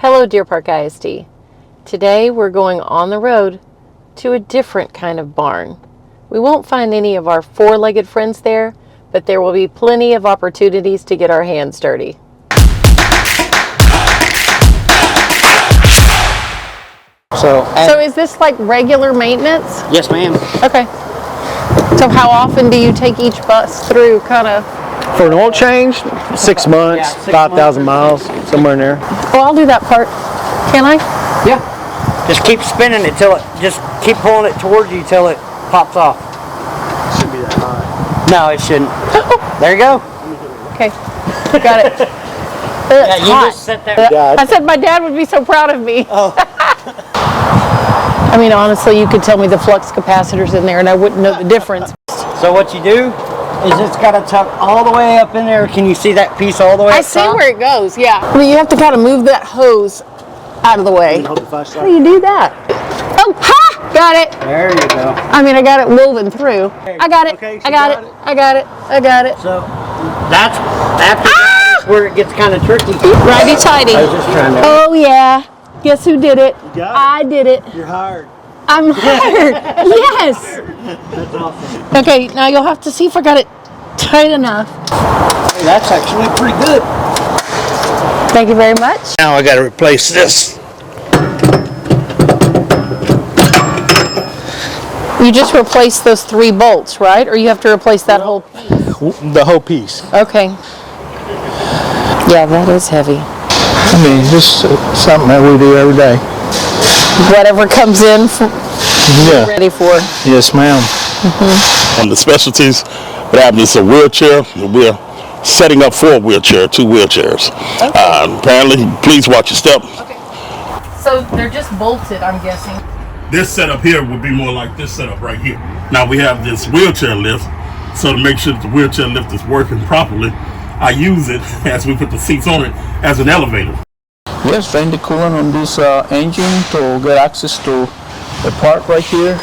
Hello, Deer Park ISD. Today we're going on the road to a different kind of barn. We won't find any of our four-legged friends there, but there will be plenty of opportunities to get our hands dirty. So is this like regular maintenance? Yes, ma'am. Okay. So how often do you take each bus through, kind of? For an oil change, 6 months, 5,000 miles, somewhere in there. Well, I'll do that part. Can I? Yeah. Just keep spinning it till it, just keep pulling it towards you till it pops off. Shouldn't be that high. No, it shouldn't. There you go. Okay. Got it. Yeah, It's you hot. just sit there. I said my dad would be so proud of me. Oh. I mean, honestly, you could tell me the flux capacitors in there and I wouldn't know the difference. So what you do is it's got to tuck all the way up in there. Can you see that piece all the way up I see top? where it goes, yeah. I mean, you have to kind of move that hose out of the way. Hold the flashlight. How do you do that? Oh, ha! Got it. There you go. I mean, I got it woven through. I got it. Okay, I got it. I got it. I got it. So that's after that is where it gets kind of tricky. Righty-tighty. I was just trying to. Oh, yeah. Guess who did it? You got it. I did it. You're hired. I'm hired. Yes. That's awesome. Okay, now you'll have to see if I got it tight enough. Hey, that's actually pretty good. Thank you very much. Now I got to replace this. You just replaced those 3 bolts, right? Or you have to replace that whole... The whole piece. Okay. Yeah, that is heavy. I mean, just something that we do every day. Whatever comes in, Yeah. ready for. Yes, ma'am. On the specialties, what happens is a wheelchair. We're setting up for a wheelchair, 2 wheelchairs. Apparently, please watch your step. Okay. So they're just bolted, I'm guessing. This setup here would be more like this setup right here. Now we have this wheelchair lift, so to make sure that the wheelchair lift is working properly, I use it as we put the seats on it as an elevator. Yes, drain the coolant on this engine to get access to the part right here.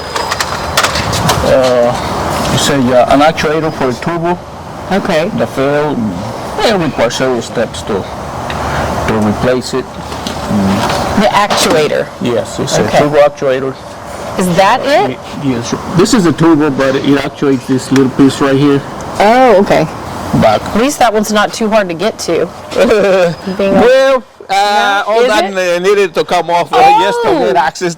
It's an actuator for the turbo. Okay. The failed. It requires several steps to replace it. The actuator. Yes, it's Okay. a turbo actuator. Is that it? Yes, this is a turbo, but it actuates this little piece right here. Oh, okay. Back. At least that one's not too hard to get to. Being a- Well, all Is that needed to come off Oh. yes to get access.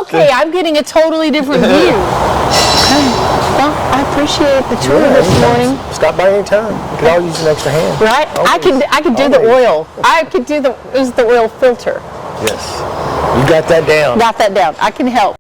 Okay, I'm getting a totally different view. Okay. Well, I appreciate the tour this morning. Stop by any time. We could all use an extra hand. Right? I could do the oil. I could do the oil filter. Yes. You got that down. Got that down. I can help.